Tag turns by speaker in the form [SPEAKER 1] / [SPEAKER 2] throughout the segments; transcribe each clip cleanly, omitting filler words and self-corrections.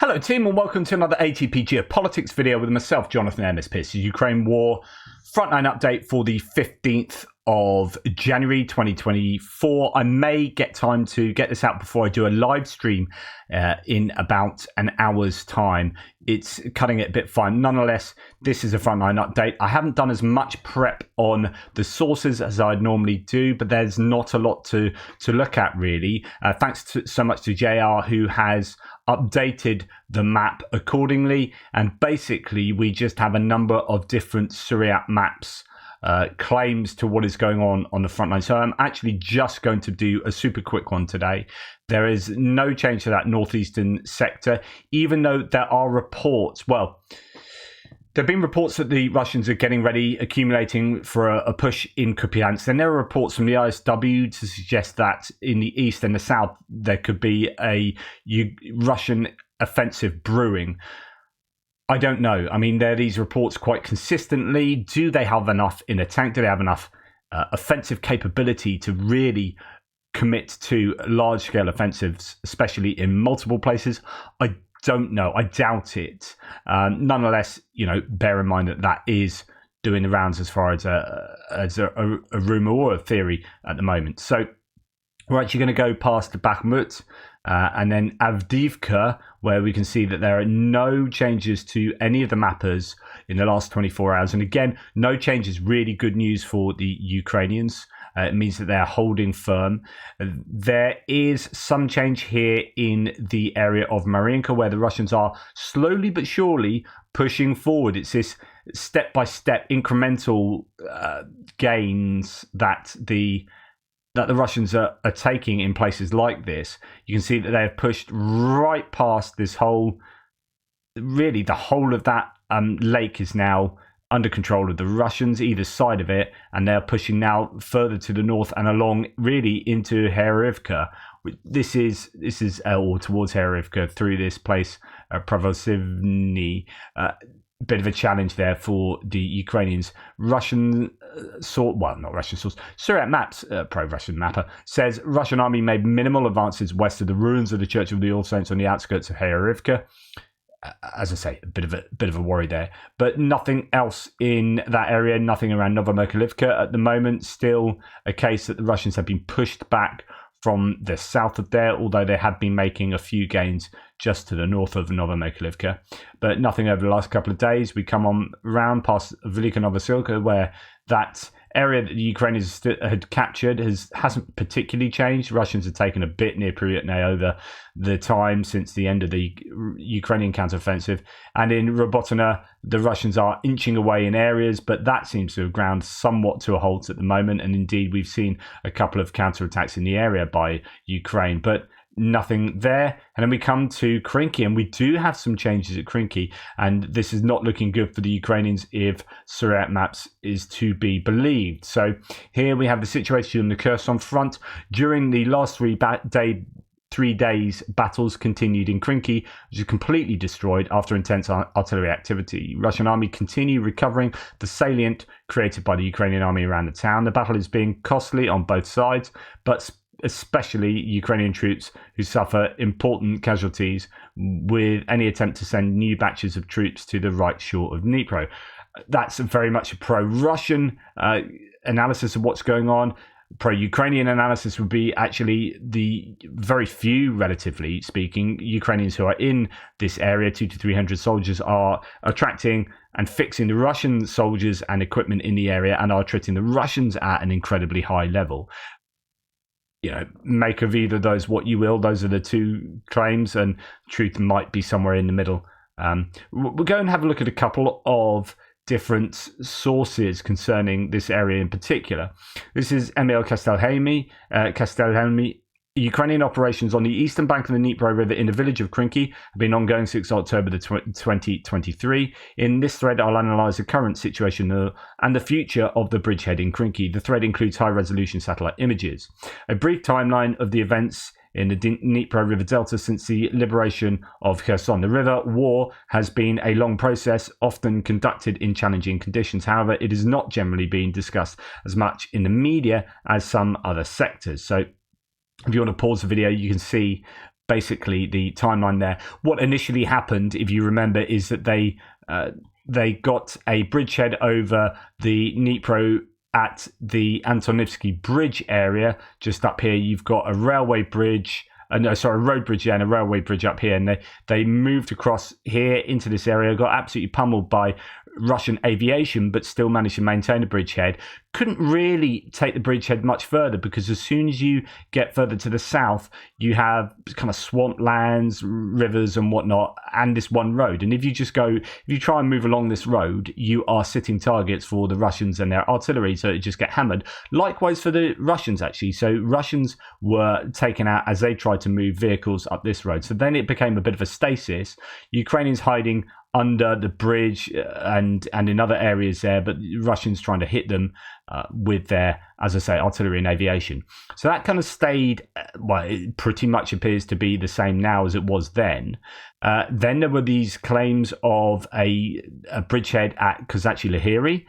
[SPEAKER 1] Hello team and welcome to another ATP Geopolitics video with myself, Jonathan Ernest Pierce. Ukraine War Frontline update for the 15th of January 2024. I may get time to get this out before I do a live stream in about an hour's time. It's cutting it a bit fine. Nonetheless, this is a Frontline update. I haven't done as much prep on the sources as I'd normally do, but there's not a lot to look at really. Thanks so much to JR who has updated the map accordingly, and basically we just have a number of different Syriac maps claims to what is going on the front line. So I'm actually just going to do a super quick one today. There is no change to that northeastern sector, even though there are reports, well, there have been reports that the Russians are getting ready, accumulating for a push in Kupiansk. Then there are reports from the ISW to suggest that in the east and the south, there could be a Russian offensive brewing. I don't know. I mean, there are these reports quite consistently. Do they have enough in the tank? Do they have enough offensive capability to really commit to large-scale offensives, especially in multiple places? I don't know. I doubt it. Nonetheless, you know, bear in mind that that is doing the rounds as far as a rumor or a theory at the moment. So we're actually going to go past Bakhmut and then Avdiivka, where we can see that there are no changes to any of the mappers in the last 24 hours. And again, no changes, really good news for the Ukrainians. It means that they're holding firm. There is some change here in the area of Mariinka, where the Russians are slowly but surely pushing forward. It's this step-by-step incremental gains that the Russians are taking in places like this. You can see that they have pushed right past this whole, really the whole of that lake is now under control of the Russians, either side of it, and they're pushing now further to the north and along really into Herivka. This is or towards Herivka through this place, Pravosivny. Bit of a challenge there for the Ukrainians. Russian not Russian source. Syriac Maps, pro-Russian mapper, says Russian army made minimal advances west of the ruins of the Church of the All Saints on the outskirts of Herivka. As I say, a bit of a worry there, but nothing else in that area. Nothing around Novomykhailivka at the moment. Still a case that the Russians have been pushed back from the south of there, although they have been making a few gains just to the north of Novomykhailivka, but nothing over the last couple of days. We come on round past Velika Novosilka, where that area that the Ukrainians had captured hasn't particularly changed. Russians have taken a bit near Priyutne over the time since the end of the Ukrainian counteroffensive. And in Robotyne, the Russians are inching away in areas, but that seems to have ground somewhat to a halt at the moment. And indeed, we've seen a couple of counterattacks in the area by Ukraine, but nothing there. And then we come to Krynky, and we do have some changes at Krynky, and this is not looking good for the Ukrainians if Syriac Maps is to be believed. So here we have the situation on the Kherson front. During the last 3 days, battles continued in Krynky, which is completely destroyed after intense artillery activity. Russian army continue recovering the salient created by the Ukrainian army around the town. The battle is being costly on both sides, but especially Ukrainian troops who suffer important casualties with any attempt to send new batches of troops to the right shore of Dnipro. That's very much a pro-Russian analysis of what's going on. Pro-Ukrainian analysis would be actually the very few, relatively speaking, Ukrainians who are in this area, 200 to 300 soldiers, are attracting and fixing the Russian soldiers and equipment in the area and are treating the Russians at an incredibly high level. You know, make of either of those what you will. Those are the two claims, and truth might be somewhere in the middle. We'll go and have a look at a couple of different sources concerning this area in particular. This is Emil Kastelhelmi. Ukrainian operations on the eastern bank of the Dnipro River in the village of Krynky have been ongoing since October 2023. In this thread, I'll analyse the current situation and the future of the bridgehead in Krynky. The thread includes high-resolution satellite images. A brief timeline of the events in the Dnipro River Delta since the liberation of Kherson. The river war has been a long process, often conducted in challenging conditions. However, it is not generally being discussed as much in the media as some other sectors. So if you want to pause the video, you can see basically the timeline there. What initially happened, if you remember, is that they got a bridgehead over the Dnipro at the Antonivsky Bridge area. Just up here, you've got a railway bridge. A road bridge and a railway bridge up here, and they moved across here into this area, got absolutely pummeled by Russian aviation, but still managed to maintain a bridgehead. Couldn't really take the bridgehead much further, because as soon as you get further to the south, you have kind of swamp lands, rivers and whatnot, and this one road. And if you try and move along this road, you are sitting targets for the Russians and their artillery, so it just get hammered. Likewise for the Russians, actually. So Russians were taken out as they tried to move vehicles up this road. So then it became a bit of a stasis. Ukrainians hiding under the bridge and in other areas there, but the Russians trying to hit them with their, as I say, artillery and aviation. So that kind of stayed, well, it pretty much appears to be the same now as it was then. Then there were these claims of a bridgehead at Kozachi-Lahiri,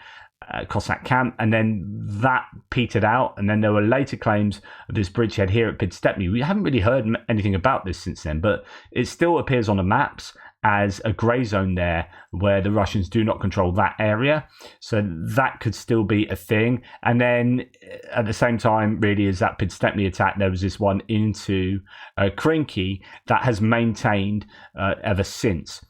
[SPEAKER 1] Cossack camp, and then that petered out, and then there were later claims of this bridgehead here at Pidstepny. We haven't really heard anything about this since then, but it still appears on the maps as a grey zone there where the Russians do not control that area. So that could still be a thing. And then at the same time, really, as that Pidstepny attack, there was this one into Krynky that has maintained ever since.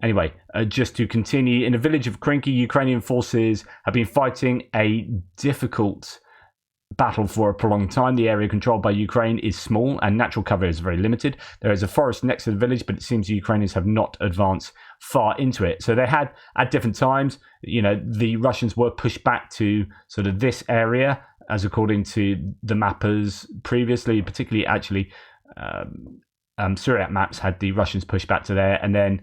[SPEAKER 1] Anyway, just to continue, in the village of Krynky, Ukrainian forces have been fighting a difficult battle for a prolonged time. The area controlled by Ukraine is small and natural cover is very limited. There is a forest next to the village, but it seems the Ukrainians have not advanced far into it. So they had, at different times, the Russians were pushed back to sort of this area, as according to the mappers previously, particularly actually Syriac maps had the Russians pushed back to there, and then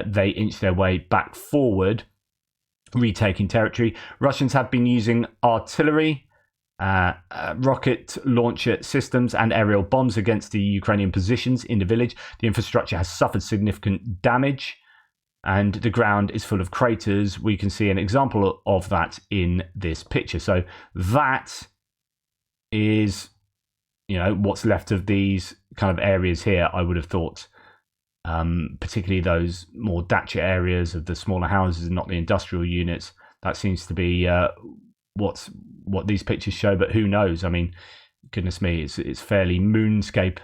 [SPEAKER 1] they inched their way back forward, retaking territory. Russians have been using artillery, rocket launcher systems and aerial bombs against the Ukrainian positions in the village. The infrastructure has suffered significant damage and the ground is full of craters. We can see an example of that in this picture. So that is, what's left of these kind of areas here, I would have thought, particularly those more dacha areas of the smaller houses and not the industrial units. That seems to be what these pictures show, but who knows? I mean, goodness me, it's fairly moonscape.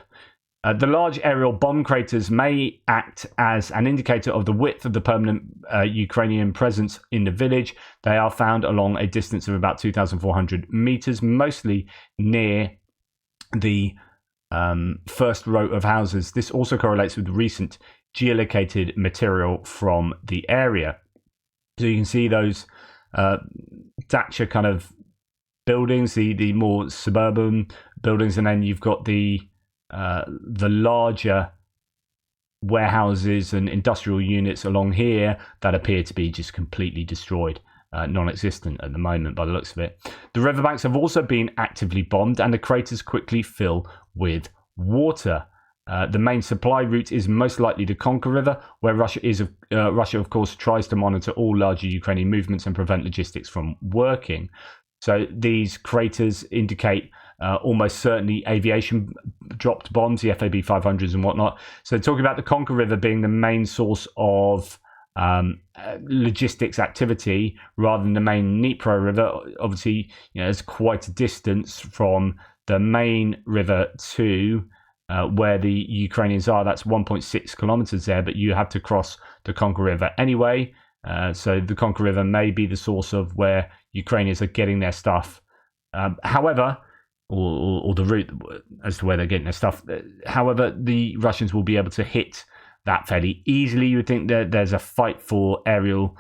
[SPEAKER 1] The large aerial bomb craters may act as an indicator of the width of the permanent Ukrainian presence in the village. They are found along a distance of about 2,400 meters, mostly near the first row of houses. This also correlates with recent geolocated material from the area. So you can see those dacha kind of buildings, the more suburban buildings, and then you've got the larger warehouses and industrial units along here that appear to be just completely destroyed, non-existent at the moment by the looks of it. The riverbanks have also been actively bombed and the craters quickly fill with water. The main supply route is most likely the Konka River, where Russia, of course, tries to monitor all larger Ukrainian movements and prevent logistics from working. So these craters indicate almost certainly aviation dropped bombs, the FAB 500s and whatnot. So talking about the Konka River being the main source of logistics activity rather than the main Dnipro River. Obviously, there's quite a distance from the main river to where the Ukrainians are. That's 1.6 kilometers there, but you have to cross the Konka River anyway. So the Konka River may be the source of where Ukrainians are getting their stuff. However, or the route as to where they're getting their stuff. However, the Russians will be able to hit that fairly easily. You would think that there's a fight for aerial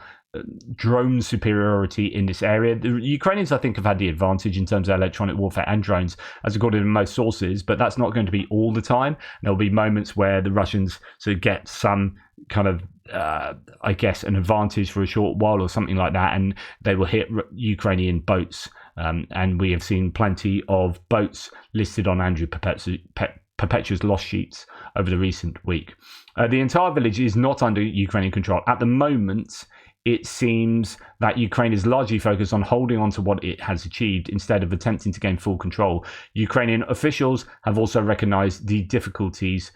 [SPEAKER 1] drone superiority in this area. The Ukrainians, I think, have had the advantage in terms of electronic warfare and drones, as according to most sources, but that's not going to be all the time. There'll be moments where the Russians sort of get some kind of, I guess, an advantage for a short while or something like that, and they will hit Ukrainian boats. And we have seen plenty of boats listed on Andrew Perpetua's loss sheets over the recent week. The entire village is not under Ukrainian control. At the moment, it seems that Ukraine is largely focused on holding on to what it has achieved instead of attempting to gain full control. Ukrainian officials have also recognized the difficulties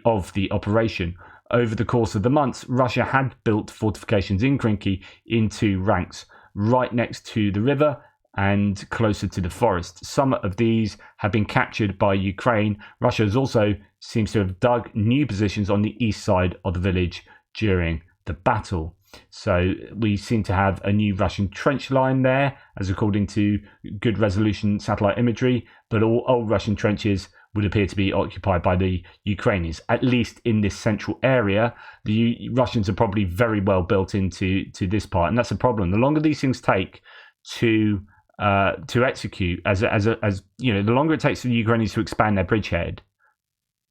[SPEAKER 1] of the operation. Over the course of the months, Russia had built fortifications in Krynky in 2 ranks, right next to the river and closer to the forest. Some of these have been captured by Ukraine. Russia has also seems to have dug new positions on the east side of the village during the battle. So we seem to have a new Russian trench line there, as according to good resolution satellite imagery, but all old Russian trenches would appear to be occupied by the Ukrainians, at least in this central area. The Russians are probably very well built into this part, and that's a problem. The longer these things take to execute, as you know, the longer it takes for the Ukrainians to expand their bridgehead,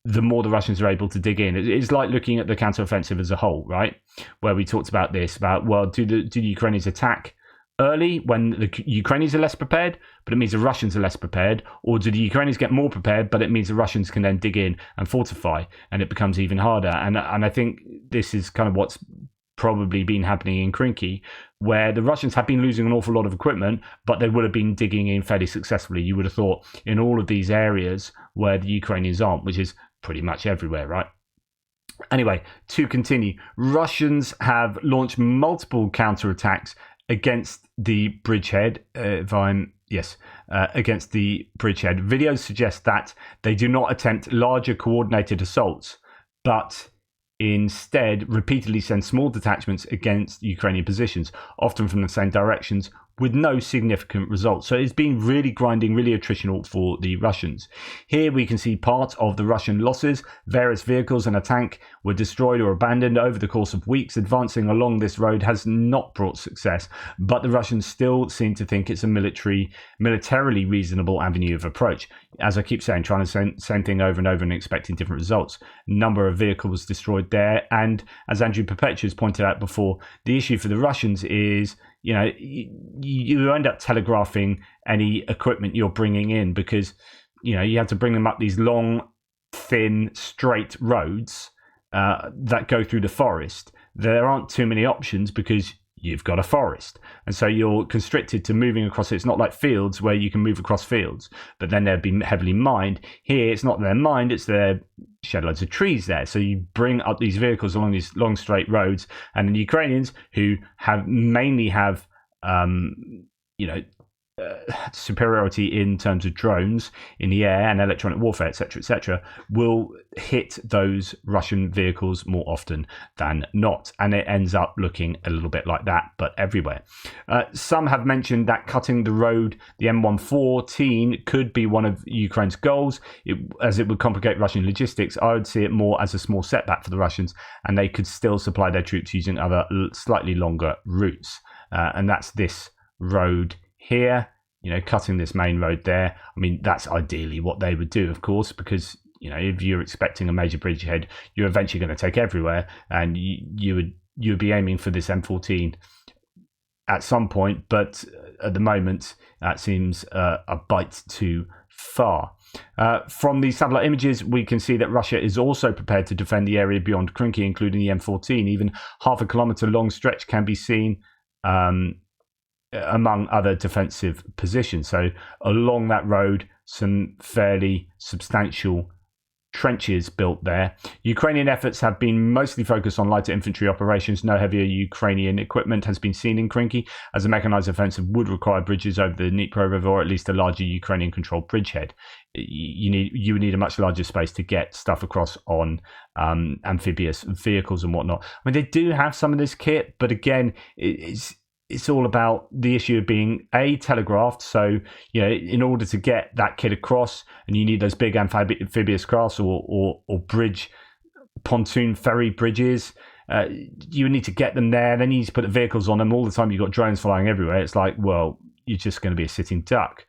[SPEAKER 1] the more the Russians are able to dig in. It's like looking at the counteroffensive as a whole, right? Where we talked about this, about, well, do the Ukrainians attack early when the Ukrainians are less prepared, but it means the Russians are less prepared? Or do the Ukrainians get more prepared, but it means the Russians can then dig in and fortify, and it becomes even harder? And I think this is kind of what's probably been happening in Krynky, where the Russians have been losing an awful lot of equipment, but they would have been digging in fairly successfully. You would have thought in all of these areas where the Ukrainians aren't, which is pretty much everywhere, right? Anyway, to continue, Russians have launched multiple counterattacks against the bridgehead. Against the bridgehead. Videos suggest that they do not attempt larger coordinated assaults, but instead repeatedly send small detachments against Ukrainian positions, often from the same directions, with no significant results. So it's been really grinding, really attritional for the Russians. Here we can see part of the Russian losses. Various vehicles and a tank were destroyed or abandoned over the course of weeks. Advancing along this road has not brought success, but the Russians still seem to think it's a militarily reasonable avenue of approach. As I keep saying, trying the same thing over and over and expecting different results. Number of vehicles destroyed there. And as Andrew Perpetua's pointed out before, the issue for the Russians is, you know, you end up telegraphing any equipment you're bringing in, because, you know, you have to bring them up these long, thin, straight roads that go through the forest. There aren't too many options because you've got a forest, and so you're constricted to moving across it. It's not like fields where you can move across fields, but then they'd be heavily mined. Here it's not their mined, it's their shed loads of trees there. So you bring up these vehicles along these long straight roads, and the Ukrainians, who mainly have superiority in terms of drones in the air and electronic warfare, etc., will hit those Russian vehicles more often than not. And it ends up looking a little bit like that, but everywhere. Some have mentioned that cutting the road, the M114, could be one of Ukraine's goals, as it would complicate Russian logistics. I would see it more as a small setback for the Russians, and they could still supply their troops using other slightly longer routes. And that's this road here, you know, cutting this main road there. I mean, that's ideally what they would do, of course, because, you know, if you're expecting a major bridgehead, you're eventually going to take everywhere, and you would be aiming for this M14 at some point. But at the moment, that seems a bite too far. From the satellite images, we can see that Russia is also prepared to defend the area beyond Krynky, including the M14. Even half a kilometre long stretch can be seen among other defensive positions. So along that road, some fairly substantial trenches built there. Ukrainian efforts have been mostly focused on lighter infantry operations. No heavier Ukrainian equipment has been seen in Krynky, as a mechanized offensive would require bridges over the Dnipro River, or at least a larger Ukrainian-controlled bridgehead. You would need a much larger space to get stuff across on amphibious vehicles and whatnot. I mean, they do have some of this kit, but again, it's all about the issue of being telegraphed. So, you know, in order to get that kit across, and you need those big amphibious crafts or bridge pontoon ferry bridges, you need to get them there. Then you need to put the vehicles on them all the time. You've got drones flying everywhere. It's like, well, you're just going to be a sitting duck.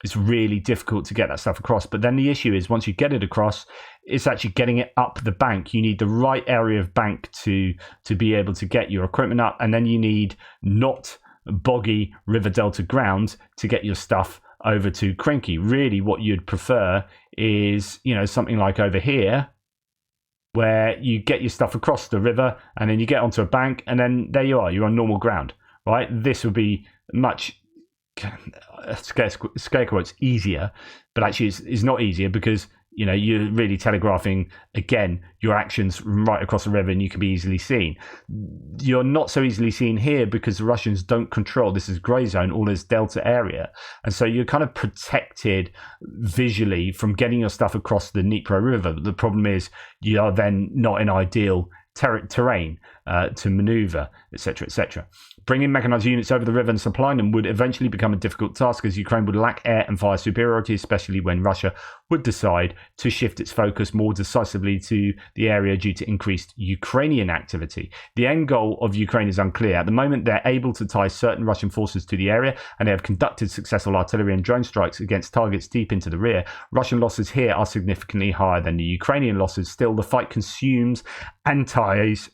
[SPEAKER 1] It's really difficult to get that stuff across. But then the issue is, once you get it across, it's actually getting it up the bank. You need the right area of bank to be able to get your equipment up. And then you need not boggy river delta ground to get your stuff over to Krynky. Really, what you'd prefer is, you know, something like over here, where you get your stuff across the river and then you get onto a bank, and then there you are. You're on normal ground, right? This would be much, scare quotes, easier, but actually it's not easier, because you're really telegraphing, again, your actions right across the river and you can be easily seen. You're not so easily seen here because the Russians don't control, this is grey zone, all this delta area. And so you're kind of protected visually from getting your stuff across the Dnipro River. But the problem is you are then not in ideal terrain to maneuver, etc., etc. Bringing mechanized units over the river and supplying them would eventually become a difficult task, as Ukraine would lack air and fire superiority, especially when Russia would decide to shift its focus more decisively to the area due to increased Ukrainian activity. The end goal of Ukraine is unclear. At the moment, they're able to tie certain Russian forces to the area, and they have conducted successful artillery and drone strikes against targets deep into the rear. Russian losses here are significantly higher than the Ukrainian losses. Still, the fight consumes and ties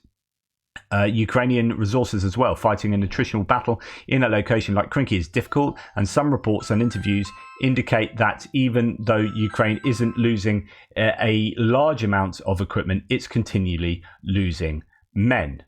[SPEAKER 1] Ukrainian resources as well. Fighting an attritional battle in a location like Krynky is difficult, and some reports and interviews indicate that even though Ukraine isn't losing a large amount of equipment, it's continually losing men.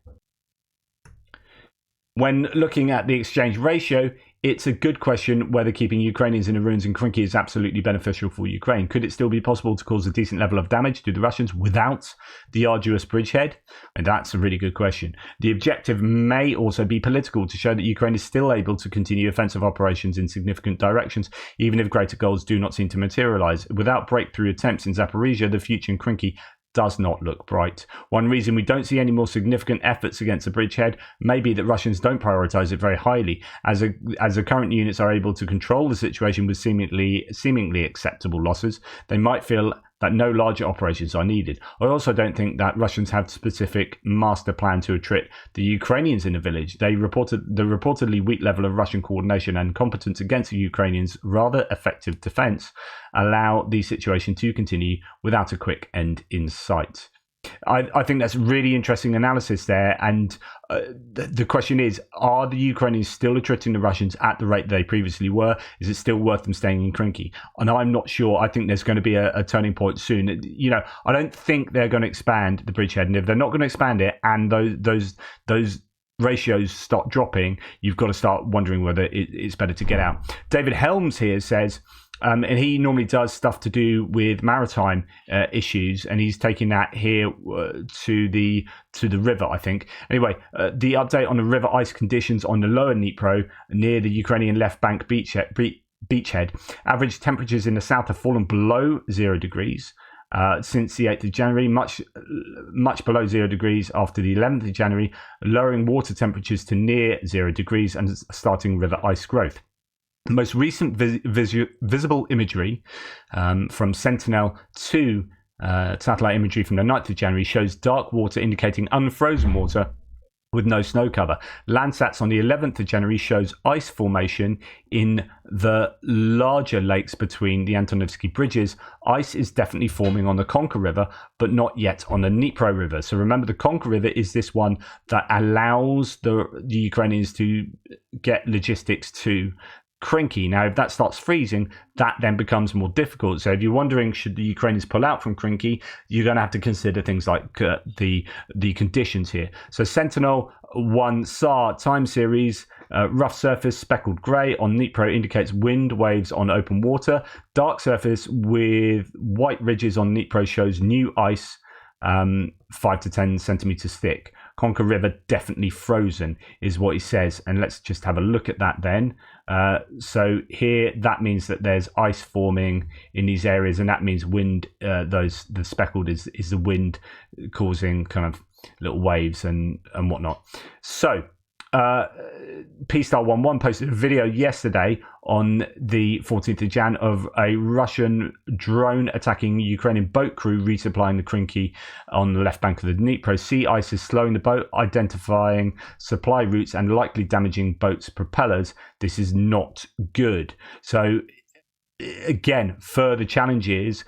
[SPEAKER 1] When looking at the exchange ratio, it's a good question whether keeping Ukrainians in the ruins in Krynky is absolutely beneficial for Ukraine. Could it still be possible to cause a decent level of damage to the Russians without the arduous bridgehead? And that's a really good question. The objective may also be political, to show that Ukraine is still able to continue offensive operations in significant directions, even if greater goals do not seem to materialize. Without breakthrough attempts in Zaporizhia, the future in Krynky does not look bright. One reason we don't see any more significant efforts against the bridgehead may be that Russians don't prioritize it very highly, as the current units are able to control the situation with seemingly acceptable losses. They might feel that no larger operations are needed. I also don't think that Russians have a specific master plan to attrit the Ukrainians in the village. The reportedly weak level of Russian coordination and competence against the Ukrainians' rather effective defense allow the situation to continue without a quick end in sight. I think that's really interesting analysis there, and the question is, are the Ukrainians still attriting the Russians at the rate they previously were? Is it still worth them staying in Krynky? And I'm not sure. I think there's going to be a turning point soon. I don't think they're going to expand the bridgehead, and if they're not going to expand it, and those ratios start dropping, you've got to start wondering whether it's better to get out. David Helms here says, and he normally does stuff to do with maritime issues, and he's taking that here to the river, I think. Anyway, the update on the river ice conditions on the lower Dnipro near the Ukrainian left bank beachhead. Average temperatures in the south have fallen below 0 degrees since the 8th of January, much below 0 degrees after the 11th of January, lowering water temperatures to near 0 degrees and starting river ice growth. The most recent visible imagery from Sentinel-2 satellite imagery from the 9th of January shows dark water indicating unfrozen water with no snow cover. Landsats on the 11th of January shows ice formation in the larger lakes between the Antonivsky bridges. Ice is definitely forming on the Konka River, but not yet on the Dnipro River. So remember, the Konka River is this one that allows the Ukrainians to get logistics to Krynky. Now, if that starts freezing, that then becomes more difficult. So if you're wondering, should the Ukrainians pull out from Krynky, you're going to have to consider things like the conditions here. So Sentinel-1 SAR time series, rough surface speckled grey on Dnipro indicates wind waves on open water. Dark surface with white ridges on Dnipro shows new ice 5 to 10 centimeters thick. Konka River definitely frozen is what he says, and let's just have a look at that then. So here, that means that there's ice forming in these areas, and that means wind. The speckled is the wind causing kind of little waves and whatnot. So P-Star11 posted a video yesterday on the 14th of Jan of a Russian drone attacking Ukrainian boat crew resupplying the Krynky on the left bank of the Dnipro. Sea ice is slowing the boat, identifying supply routes and likely damaging boats' propellers. This is not good. So again, further challenges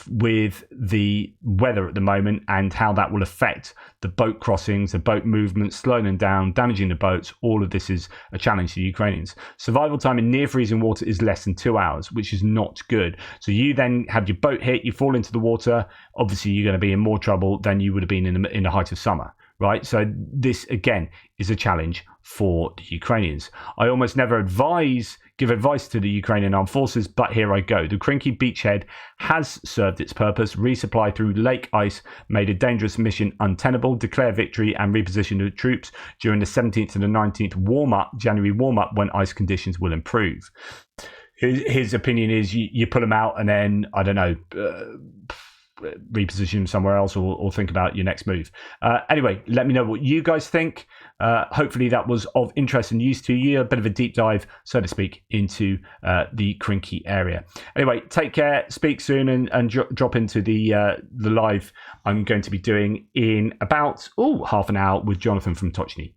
[SPEAKER 1] with the weather at the moment and how that will affect the boat crossings, the boat movements, slowing them down, damaging the boats. All of this is a challenge to the Ukrainians. Survival time in near freezing water is less than 2 hours, which is not good. So you then have your boat hit, you fall into the water. Obviously, you're going to be in more trouble than you would have been in the height of summer, right? So this, again, is a challenge for the Ukrainians. I almost never advise give advice to the Ukrainian armed forces, but here I go. The Krynky beachhead has served its purpose. Resupply through lake ice made a dangerous mission untenable. Declare victory and reposition the troops during the 17th and the 19th January warm-up when ice conditions will improve. His opinion is you pull them out and then, I don't know, reposition them somewhere else or think about your next move. Anyway, let me know what you guys think. Hopefully that was of interest and use to you. A bit of a deep dive, so to speak, into the Krynky area. Anyway, take care. Speak soon and drop into the live I'm going to be doing in about half an hour with Jonathan from Tochny.